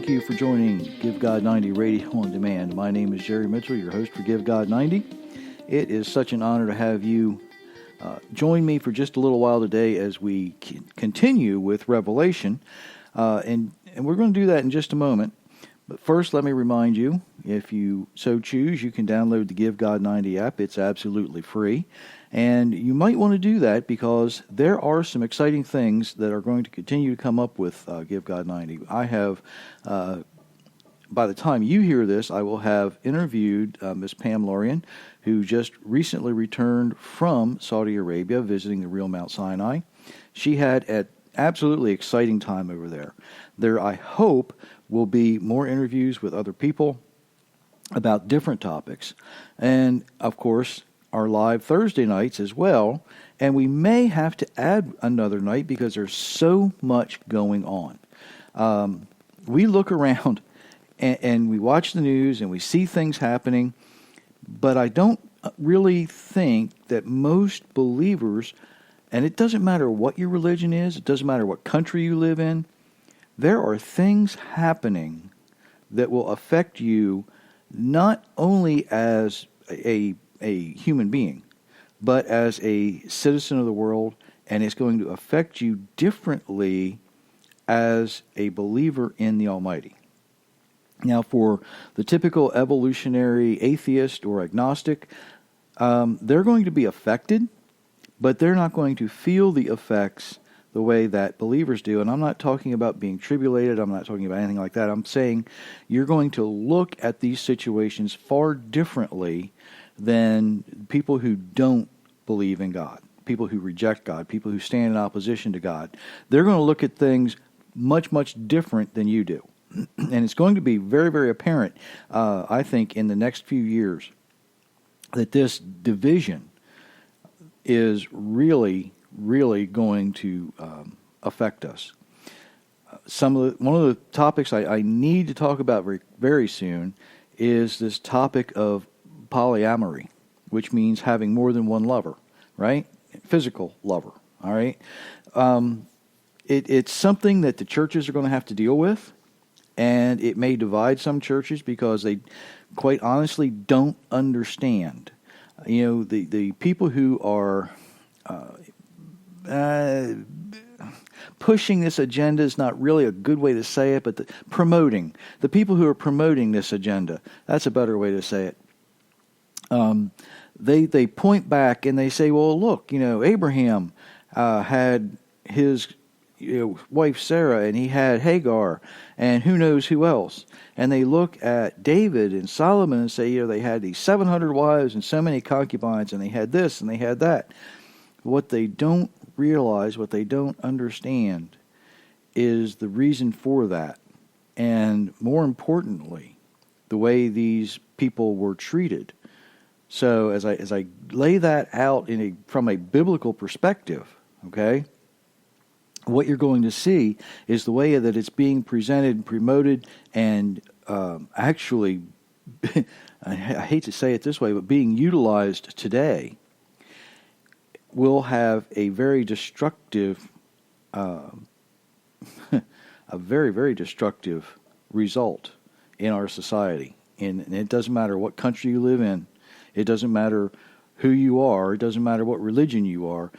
Thank you for joining Give God 90 Radio on Demand. My name is Jerry Mitchell, your host for Give God 90. It is such an honor to have you join me for just a little while today as we continue with Revelation. And we're going to do that in just a moment. But first, let me remind you, if you so choose, you can download the Give God 90 app. It's absolutely free. And you might want to do that because there are some exciting things that are going to continue to come up with Give God 90. I have, by the time you hear this, I will have interviewed Ms. Pam Lorian, who just recently returned from Saudi Arabia visiting the real Mount Sinai. She had an absolutely exciting time over there. There, I hope, will be more interviews with other people about different topics. And, of course, our live Thursday nights as well. And we may have to add another night because there's so much going on. We look around and we watch the news and we see things happening, but I don't really think that most believers, and it doesn't matter what your religion is, it doesn't matter what country you live in, there are things happening that will affect you not only as a human being, but as a citizen of the world, and it's going to affect you differently as a believer in the Almighty. Now, for the typical evolutionary atheist or agnostic, they're going to be affected, but they're not going to feel the effects the way that believers do. And I'm not talking about being tribulated. I'm not talking about anything like that. I'm saying you're going to look at these situations far differently than people who don't believe in God, people who reject God, people who stand in opposition to God. They're going to look at things much, much different than you do. And it's going to be very, very apparent, I think, in the next few years that this division is really, really going to affect us. One of the topics I need to talk about very, very soon is this topic of polyamory, which means having more than one lover, right? Physical lover, all right? It's something that the churches are going to have to deal with, and it may divide some churches because they, quite honestly, don't understand. You know, the people who are pushing this agenda is not really a good way to say it, but the people who are promoting this agenda, that's a better way to say it. They point back and they say, well, look, Abraham had his wife Sarah, and he had Hagar, and who knows who else. And they look at David and Solomon and say, they had these 700 wives and so many concubines, and they had this and they had that. What they don't realize, what they don't understand, is the reason for that. And more importantly, the way these people were treated. So as I lay that out from a biblical perspective, okay, what you're going to see is the way that it's being presented and promoted and actually, I hate to say it this way, but being utilized today will have a very destructive, a very, very destructive result in our society. And it doesn't matter what country you live in. It doesn't matter who you are. It doesn't matter what religion you are.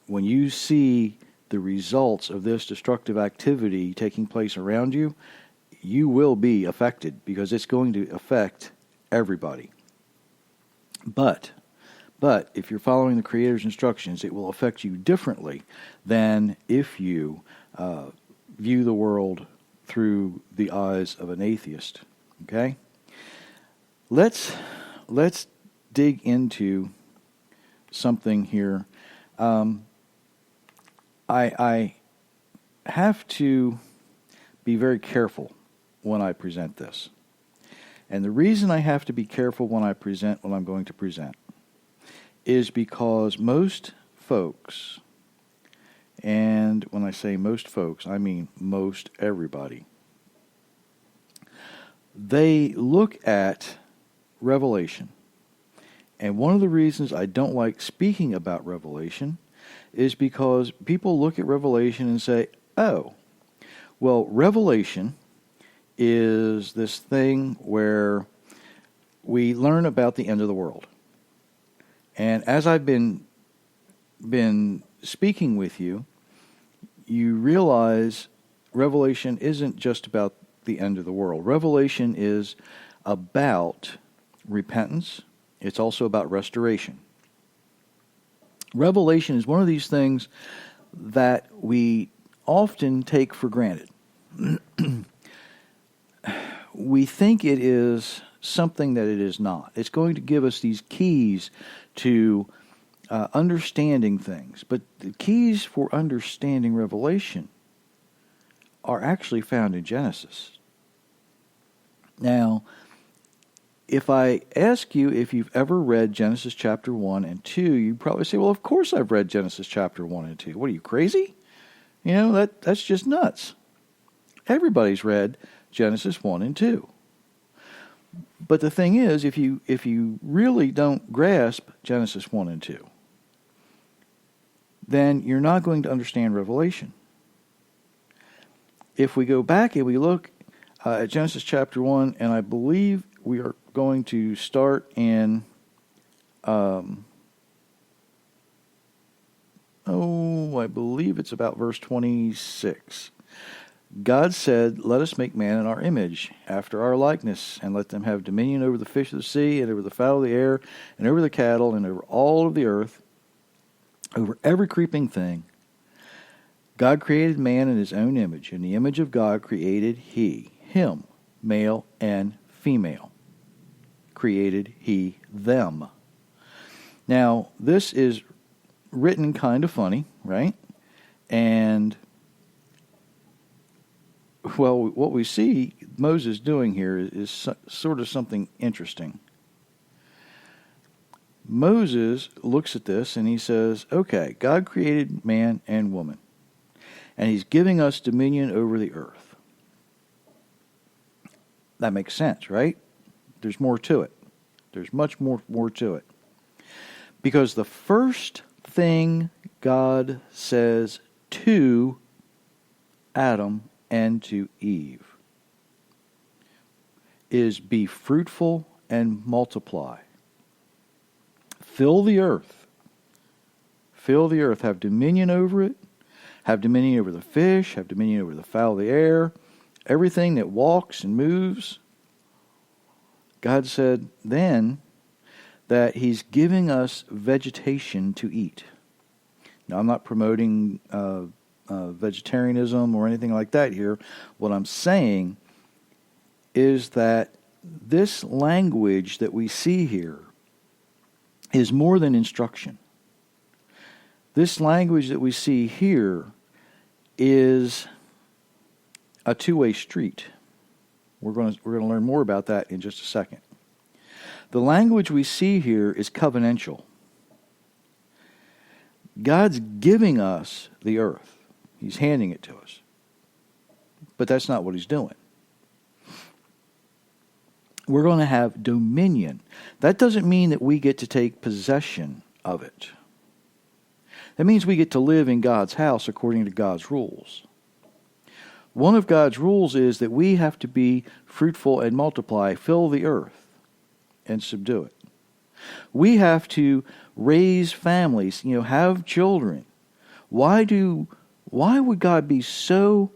When you see the results of this destructive activity taking place around you, you will be affected because it's going to affect everybody. But if you're following the Creator's instructions, it will affect you differently than if you view the world through the eyes of an atheist. Okay? Let's dig into something here. I have to be very careful when I present this. And the reason I have to be careful when I present what I'm going to present is because most folks, and when I say most folks, I mean most everybody, they look at Revelation. And one of the reasons I don't like speaking about Revelation is because people look at Revelation and say, oh, well, Revelation is this thing where we learn about the end of the world. And as I've been speaking with you, you realize Revelation isn't just about the end of the world. Revelation is about repentance. It's also about restoration. Revelation is one of these things that we often take for granted. We think it is something that it is not. It's going to give us these keys to understanding things. But the keys for understanding Revelation are actually found in Genesis. Now, if I ask you if you've ever read Genesis chapter 1 and 2, you'd probably say, well, of course I've read Genesis chapter 1 and 2. What, are you crazy? You know, that's just nuts. Everybody's read Genesis 1 and 2. But the thing is, if you really don't grasp Genesis 1 and 2, then you're not going to understand Revelation. If we go back and we look at Genesis chapter 1, and I believe we are going to start in, I believe it's about verse 26. God said, let us make man in our image, after our likeness, and let them have dominion over the fish of the sea, and over the fowl of the air, and over the cattle, and over all of the earth, over every creeping thing. God created man in his own image. In the image of God created he, him, male and female. Created he them. Now, this is written kind of funny, right? And, well, what we see Moses doing here is sort of something interesting. Moses looks at this and he says, okay, God created man and woman, and he's giving us dominion over the earth. That makes sense, right? There's more to it. There's much more to it. Because the first thing God says to Adam and to Eve is be fruitful and multiply. Fill the earth. Fill the earth. Have dominion over it. Have dominion over the fish. Have dominion over the fowl of the air. Everything that walks and moves. God said then that he's giving us vegetation to eat. Now, I'm not promoting vegetarianism or anything like that here. What I'm saying is that this language that we see here is more than instruction. This language that we see here is a two-way street. We're going to learn more about that in just a second. The language we see here is covenantal. God's giving us the earth. He's handing it to us. But that's not what he's doing. We're going to have dominion. That doesn't mean that we get to take possession of it. That means we get to live in God's house according to God's rules. One of God's rules is that we have to be fruitful and multiply, fill the earth, and subdue it. We have to raise families, have children. Why would God be so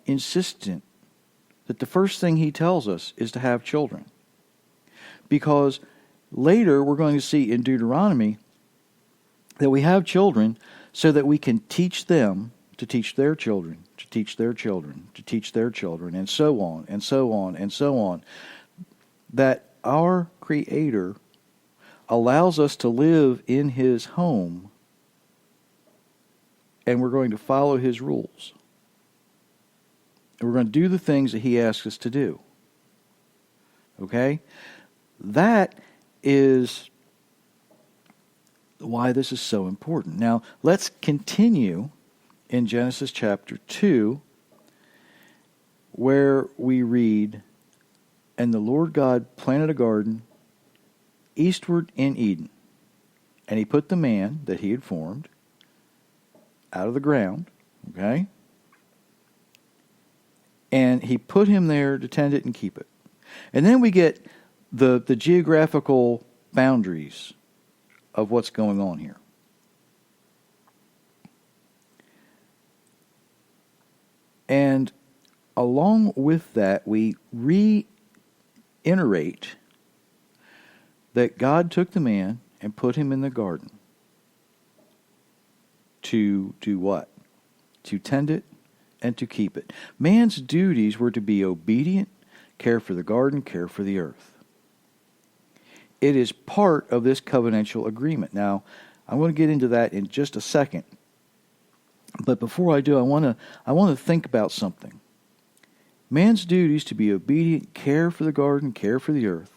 insistent that the first thing he tells us is to have children? Because later we're going to see in Deuteronomy that we have children so that we can teach them to teach their children, to teach their children, to teach their children, and so on, and so on, and so on. That our Creator allows us to live in his home, and we're going to follow his rules. And we're going to do the things that he asks us to do. Okay? That is why this is so important. Now, let's continue in Genesis chapter 2, where we read, and the Lord God planted a garden eastward in Eden, and he put the man that he had formed out of the ground, okay? And he put him there to tend it and keep it. And then we get the geographical boundaries of what's going on here. And along with that, we reiterate that God took the man and put him in the garden to do what? To tend it and to keep it. Man's duties were to be obedient, care for the garden, care for the earth. It is part of this covenantal agreement. Now, I'm going to get into that in just a second. But before I do, I want to think about something. Man's duties to be obedient, care for the garden, care for the earth.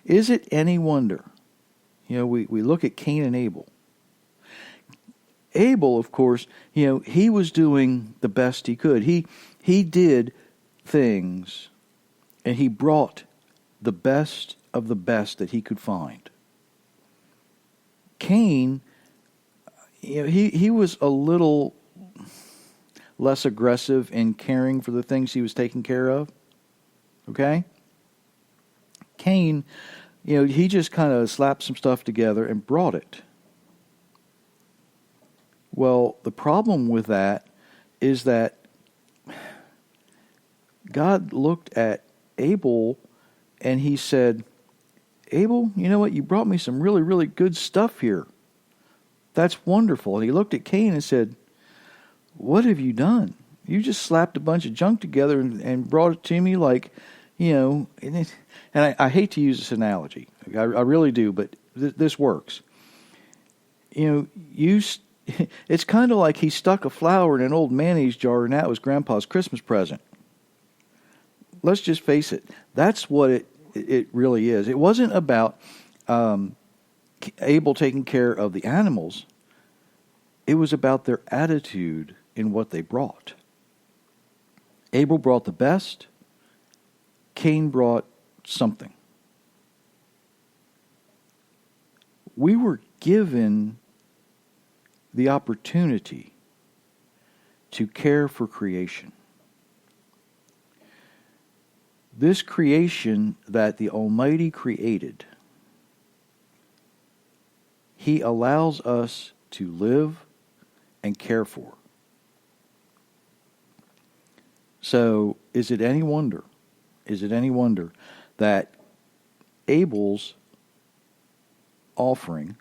Is it any wonder? We look at Cain and Abel. Abel, of course, he was doing the best he could. He did things, and he brought the best of the best that he could find. Cain, he was a little less aggressive in caring for the things he was taking care of. Okay? Cain, he just kind of slapped some stuff together and brought it. Well, the problem with that is that God looked at Abel and he said, Abel, you know what? You brought me some really, really good stuff here. That's wonderful. And he looked at Cain and said, what have you done? You just slapped a bunch of junk together and brought it to me like, and I hate to use this analogy. I really do, but this works. It's kind of like he stuck a flower in an old mayonnaise jar and that was Grandpa's Christmas present. Let's just face it. That's what it really is. It wasn't about Abel taking care of the animals. It was about their attitude in what they brought. Abel brought the best. Cain brought something. We were given the opportunity to care for creation. This creation that the Almighty created, He allows us to live and care for. So, is it any wonder that Abel's offering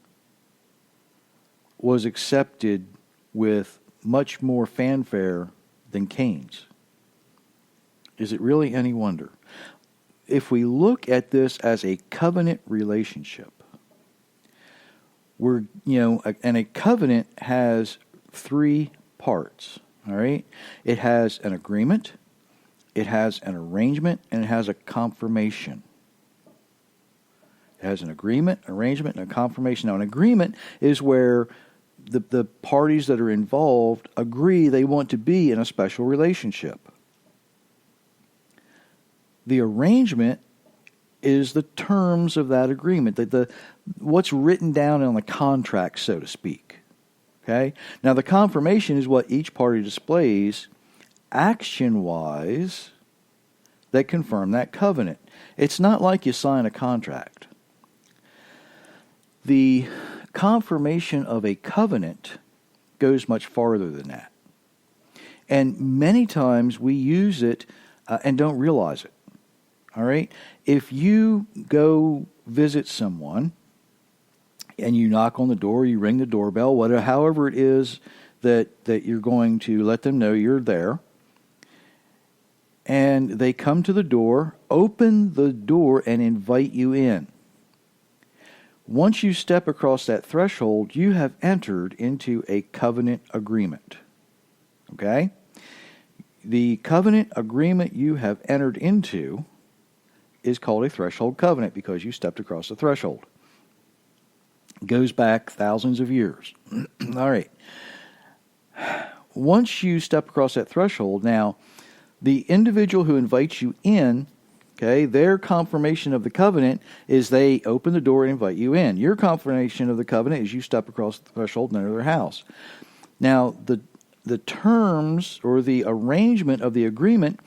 was accepted with much more fanfare than Cain's? Is it really any wonder? If we look at this as a covenant relationship, and a covenant has three parts, all right? It has an agreement, it has an arrangement, and it has a confirmation. It has an agreement, arrangement, and a confirmation. Now, an agreement is where the parties that are involved agree they want to be in a special relationship. The arrangement is the terms of that agreement, what's written down on the contract, so to speak. Okay? Now, the confirmation is what each party displays action-wise that confirm that covenant. It's not like you sign a contract. The confirmation of a covenant goes much farther than that. And many times we use it and don't realize it. All right? If you go visit someone and you knock on the door, you ring the doorbell, whatever, however it is that you're going to let them know you're there, and they come to the door, open the door, and invite you in. Once you step across that threshold, you have entered into a covenant agreement. Okay? The covenant agreement you have entered into is called a threshold covenant because you stepped across the threshold. It goes back thousands of years. All right. Once you step across that threshold, now, the individual who invites you in, okay, their confirmation of the covenant is they open the door and invite you in. Your confirmation of the covenant is you step across the threshold and enter their house. Now, the terms or the arrangement of the agreement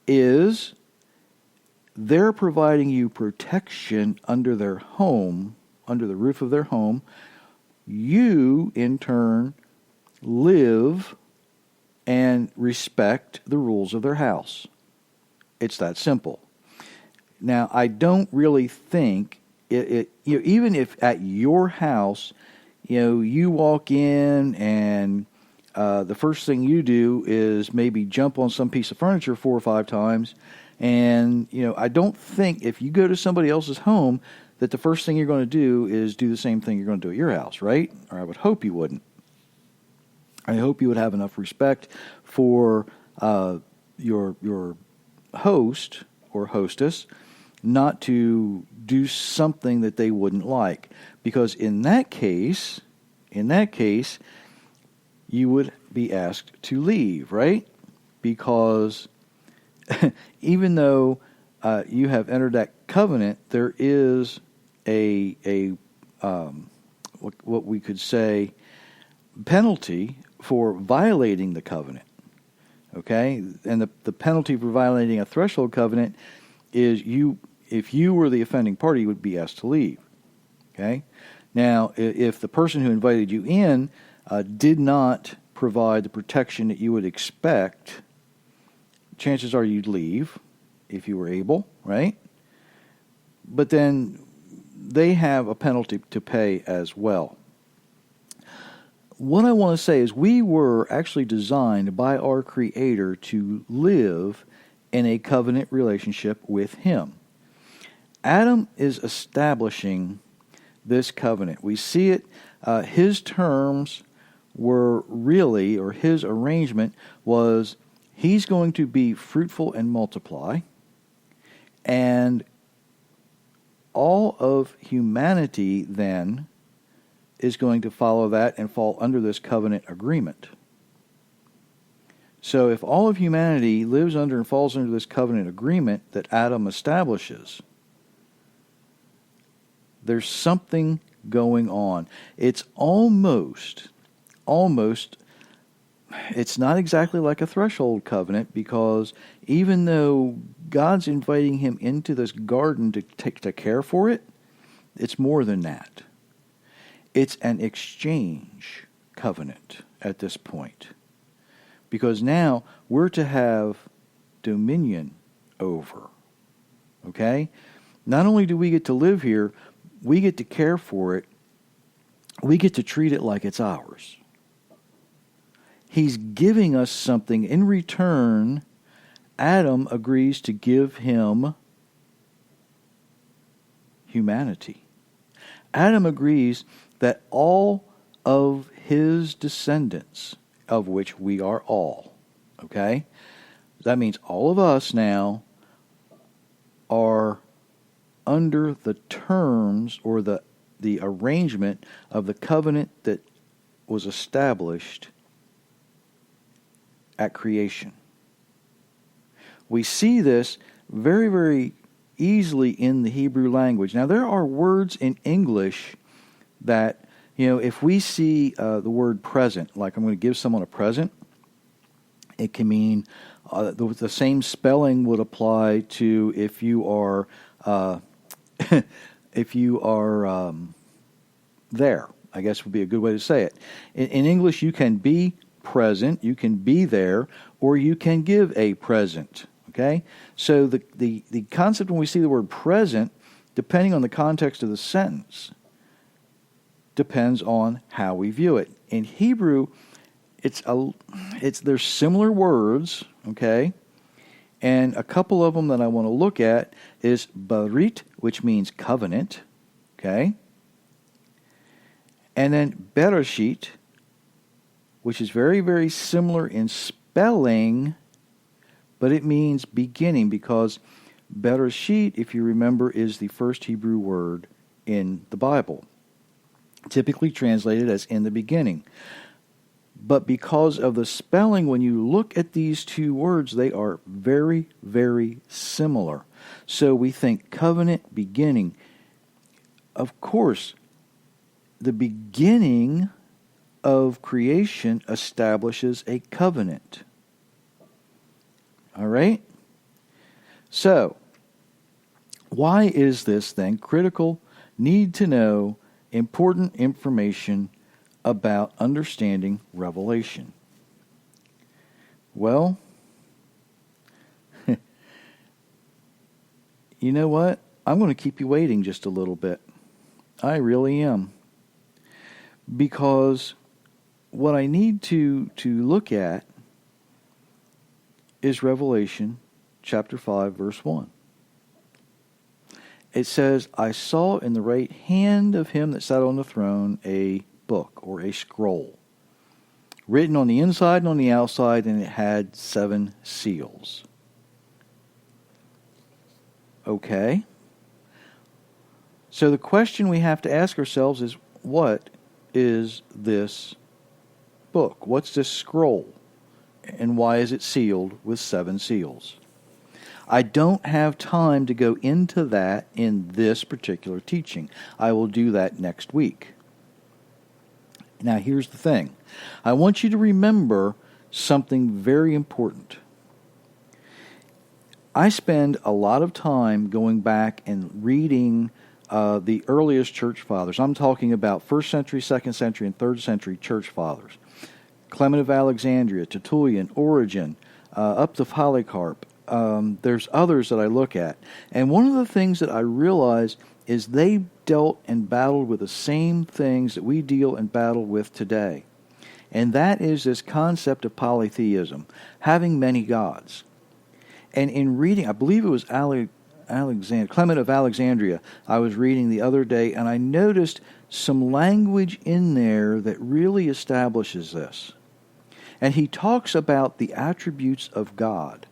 is they're providing you protection under their home, under the roof of their home. You, in turn, live and respect the rules of their house. It's that simple. Now, I don't really think even if at your house, you walk in and the first thing you do is maybe jump on some piece of furniture 4 or 5 times, and I don't think if you go to somebody else's home that the first thing you're going to do is do the same thing you're going to do at your house, right? Or I would hope you wouldn't. I hope you would have enough respect for your host or hostess not to do something that they wouldn't like, because in that case, you would be asked to leave, right? Because even though you have entered that covenant, there is what we could say penalty for violating the covenant. Okay, and the penalty for violating a threshold covenant is if you were the offending party, you would be asked to leave. Okay, now if the person who invited you in did not provide the protection that you would expect, chances are you'd leave if you were able, right? But then they have a penalty to pay as well. What I want to say is we were actually designed by our Creator to live in a covenant relationship with Him. Adam is establishing this covenant. We see it, his terms were really, or his arrangement was, he's going to be fruitful and multiply, and all of humanity then is going to follow that and fall under this covenant agreement. So if all of humanity lives under and falls under this covenant agreement that Adam establishes, there's something going on. It's almost, it's not exactly like a threshold covenant, because even though God's inviting him into this garden to care for it, it's more than that. It's an exchange covenant at this point. Because now we're to have dominion over. Okay? Not only do we get to live here, we get to care for it. We get to treat it like it's ours. He's giving us something. In return, Adam agrees to give him humanity. Adam agrees that all of his descendants, of which we are all, okay? That means all of us now are under the terms or the arrangement of the covenant that was established at creation. We see this very, very easily in the Hebrew language. Now, there are words in English that, if we see the word present, like I'm going to give someone a present, it can mean the same spelling would apply to if you are there, I guess would be a good way to say it. In English, you can be present, you can be there, or you can give a present. Okay? So the concept when we see the word present, depending on the context of the sentence, depends on how we view it. In Hebrew, there's similar words, okay? And a couple of them that I want to look at is barit, which means covenant, okay? And then bereshit, which is very, very similar in spelling, but it means beginning, because bereshit, if you remember, is the first Hebrew word in the Bible, typically translated as in the beginning. But because of the spelling, when you look at these two words, they are very, very similar. So we think covenant, beginning. Of course, the beginning of creation establishes a covenant. All right? So, why is this then critical, need to know, important information about understanding Revelation? Well, you know what? I'm going to keep you waiting just a little bit. I really am. Because what I need to look at is Revelation chapter 5, verse 1. It says, I saw in the right hand of him that sat on the throne a book or a scroll, written on the inside and on the outside, and it had 7 seals. Okay. So the question we have to ask ourselves is, what is this book? What's this scroll? And why is it sealed with 7 seals? I don't have time to go into that in this particular teaching. I will do that next week. Now, here's the thing. I want you to remember something very important. I spend a lot of time going back and reading the earliest church fathers. I'm talking about 1st century, 2nd century, and 3rd century church fathers. Clement of Alexandria, Tertullian, Origen, up to Polycarp. There's others that I look at. And one of the things that I realize is they dealt and battled with the same things that we deal and battle with today. And that is this concept of polytheism, having many gods. And in reading, I believe it was Clement of Alexandria, I was reading the other day, and I noticed some language in there that really establishes this. And he talks about the attributes of God.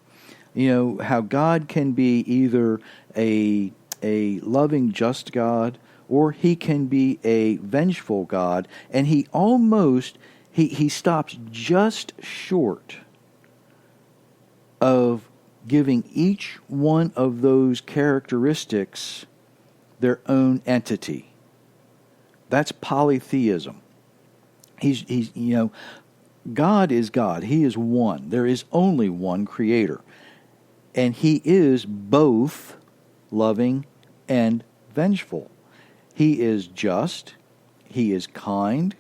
You know, how God can be either a loving, just God, or he can be a vengeful God. And he almost, he stops just short of giving each one of those characteristics their own entity. That's polytheism. He's you know, God is God. He is one. There is only one creator. And he is both loving and vengeful. He is just. He is kind.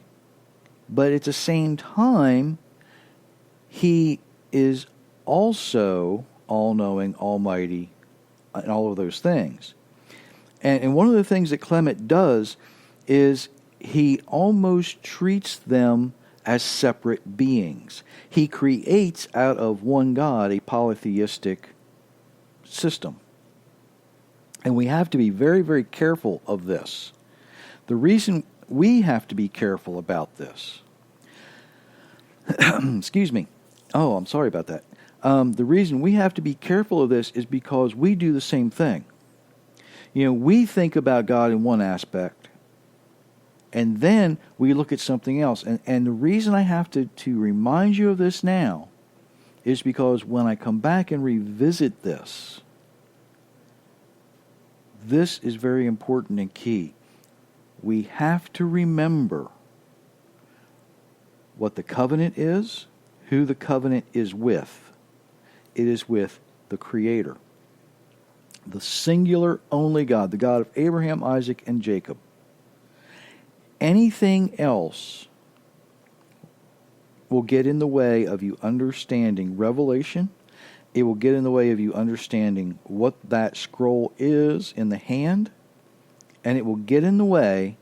But at the same time, he is also all-knowing, almighty, and all of those things. And one of the things that Clement does is he almost treats them as separate beings. He creates out of one God a polytheistic system. And we have to be very, very careful of this. The reason we have to be careful about this, excuse me. Oh, I'm sorry about that. The reason we have to be careful of this is because we do the same thing. You know, we think about God in one aspect, and then we look at something else. And the reason I have to remind you of this now is because when I come back and revisit this, this is very important and key. We have to remember what the covenant is, who the covenant is with. It is with the Creator, the singular only God, the God of Abraham, Isaac, and Jacob. Anything else will get in the way of you understanding Revelation. It will get in the way of you understanding what that scroll is in the hand. And it will get in the way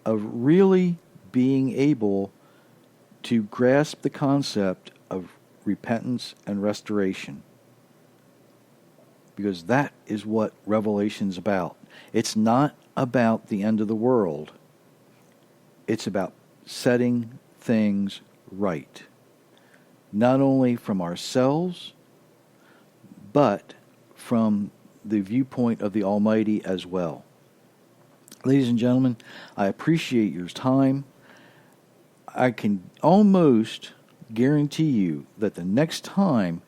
of really being able to grasp the concept of repentance and restoration. Because that is what Revelation's about. It's not about the end of the world. It's about setting things right. Not only from ourselves, but from the viewpoint of the Almighty as well. Ladies and gentlemen, I appreciate your time. I can almost guarantee you that the next time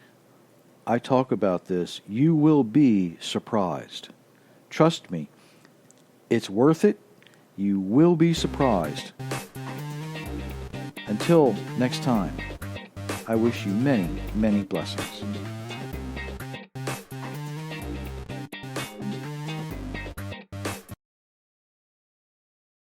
I talk about this, you will be surprised. Trust me, it's worth it. You will be surprised. Until next time, I wish you many, many blessings.